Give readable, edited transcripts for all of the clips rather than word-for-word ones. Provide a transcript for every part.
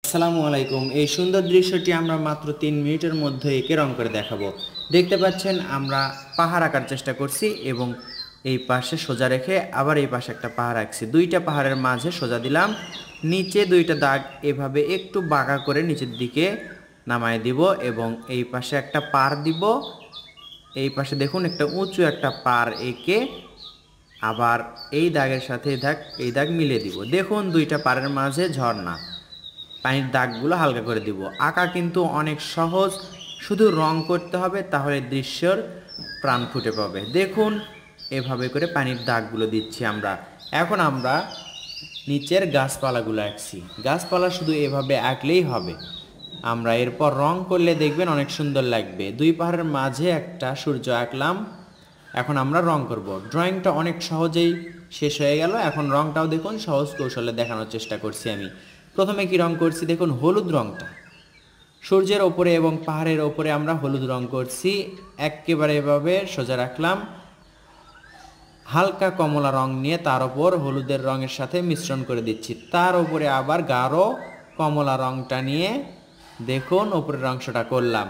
আসসালামু আলাইকুম। এই সুন্দর দৃশ্যটি আমরা মাত্র 3 মিনিটের মধ্যে এঁকে রং করে দেখাবো। দেখতে পাচ্ছেন আমরা পাহাড় আঁকার চেষ্টা করছি এবং এই পাশে সোজা রেখে আবার এই পাশে একটা পাহাড় আঁকছি। দুইটা পাহাড়ের মাঝে সোজা দিলাম, নিচে দুইটা দাগ এভাবে একটু বাঁকা করে নিচের দিকে নামায় দিব এবং এই পাশে একটা পার দিব। এই পাশে দেখুন একটা উঁচু একটা পার এঁকে আবার এই দাগের সাথে এই দাগ মিলিয়ে দিব। দেখুন দুইটা পাড়ের মাঝে ঝর্ণা, পানির দাগগুলো হালকা করে দিব। আঁকা কিন্তু অনেক সহজ, শুধু রং করতে হবে, তাহলে দৃশ্যের প্রাণ ফুটে পাবে। দেখুন এভাবে করে পানির দাগগুলো দিচ্ছি আমরা। এখন আমরা নিচের গাছপালাগুলো আঁকছি। গাছপালা শুধু এভাবে আঁকলেই হবে, আমরা এরপর রং করলে দেখবেন অনেক সুন্দর লাগবে। দুই পাহাড়ের মাঝে একটা সূর্য আঁকলাম। এখন আমরা রং করব। ড্রয়িংটা অনেক সহজেই শেষ হয়ে গেল। এখন রংটাও দেখুন সহজ কৌশলে দেখানোর চেষ্টা করছি আমি। প্রথমে কি রং করছি দেখুন, হলুদ রংটা সূর্যের ওপরে এবং পাহাড়ের ওপরে আমরা হলুদ রং করছি। একেবারে এভাবে সোজা রাখলাম, হালকা কমলা রং নিয়ে তার উপর হলুদের রঙের সাথে মিশ্রণ করে দিচ্ছি। তার উপরে আবার গাঢ় কমলা রংটা নিয়ে দেখুন উপরের অংশটা করলাম।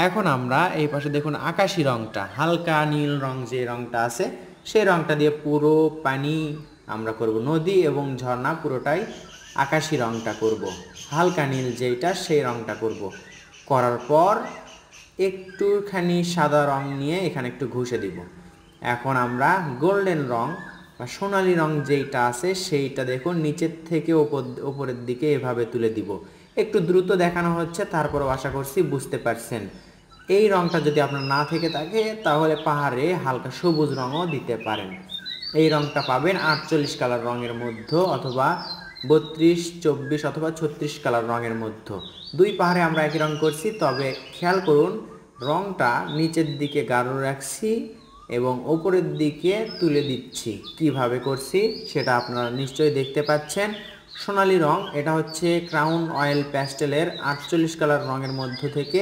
এখন আমরা এই পাশে দেখুন আকাশি রংটা, হালকা নীল রং যে রংটা আছে সেই রংটা দিয়ে পুরো পানি আমরা করব, নদী এবং ঝর্ণা পুরোটাই আকাশি রংটা করব। হালকা নীল যেটা সেই রংটা করব। করার পর একটুখানি সাদা রং নিয়ে এখানে একটু ঘষে দিব। এখন আমরা গোল্ডেন রং বা সোনালি রং যেইটা আছে সেইটা দেখুন নিচের থেকে ওপরের দিকে এভাবে তুলে দিব। একটু দ্রুত দেখানো হচ্ছে, তারপরও আশা করছি বুঝতে পারছেন। এই রংটা যদি আপনার না থেকে থাকে তাহলে পাহাড়ে হালকা সবুজ রঙও দিতে পারেন। এই রংটা পাবেন 48 কালার রঙের মধ্যে, অথবা 32, 24 অথবা 36 কালার রঙের মধ্যে। দুই পাহাড়ে আমরা একই রং করছি, তবে খেয়াল করুন রংটা নিচের দিকে গাঢ় রাখছি এবং ওপরের দিকে তুলে দিচ্ছি। কিভাবে করছি সেটা আপনারা নিশ্চয়ই দেখতে পাচ্ছেন। সোনালি রং এটা হচ্ছে ক্রাউন অয়েল প্যাস্টেলের 48 কালার রঙের মধ্য থেকে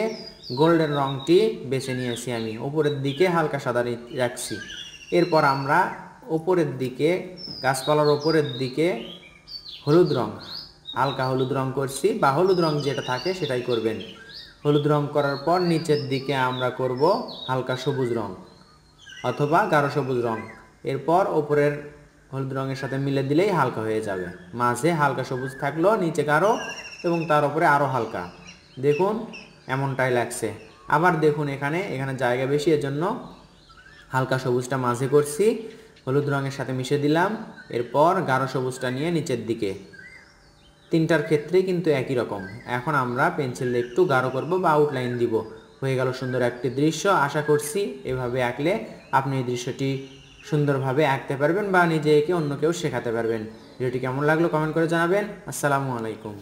গোল্ডেন রংটি বেছে নিয়েছি আমি। ওপরের দিকে হালকা সাদা রাখছি। এরপর আমরা ওপরের দিকে গাছপালার ওপরের দিকে হলুদ রং, হালকা হলুদ রং করছি, বা হলুদ রং যেটা থাকে সেটাই করবেন। হলুদ রং করার পর নিচের দিকে আমরা করব হালকা সবুজ রং অথবা গাঢ় সবুজ রং। এরপর ওপরের হলুদ রঙের সাথে মিলে দিলেই হালকা হয়ে যাবে। মাঝে হালকা সবুজ থাকলো, নিচে গাঢ় এবং তার উপরে আরও হালকা। দেখুন এমনটাই লাগছে। আবার দেখুন এখানে জায়গা বেশি, এর জন্য হালকা সবুজটা মাঝে করছি, হলুদ রঙের সাথে মিশে দিলাম। এরপর গাঢ় সবুজটা নিয়ে নিচের দিকে। তিনটার ক্ষেত্রেই কিন্তু একই রকম। এখন আমরা পেন্সিল দিয়ে একটু গাঢ় করব বা আউটলাইন দিব। হয়ে গেল সুন্দর একটি দৃশ্য। আশা করছি এভাবে আঁকলে আপনি এই দৃশ্যটি সুন্দরভাবে আঁকতে পারবেন বা নিজে এঁকে অন্য কেউ শেখাতে পারবেন। ভিডিওটি কেমন লাগলো কমেন্ট করে জানাবেন। আসসালামু আলাইকুম।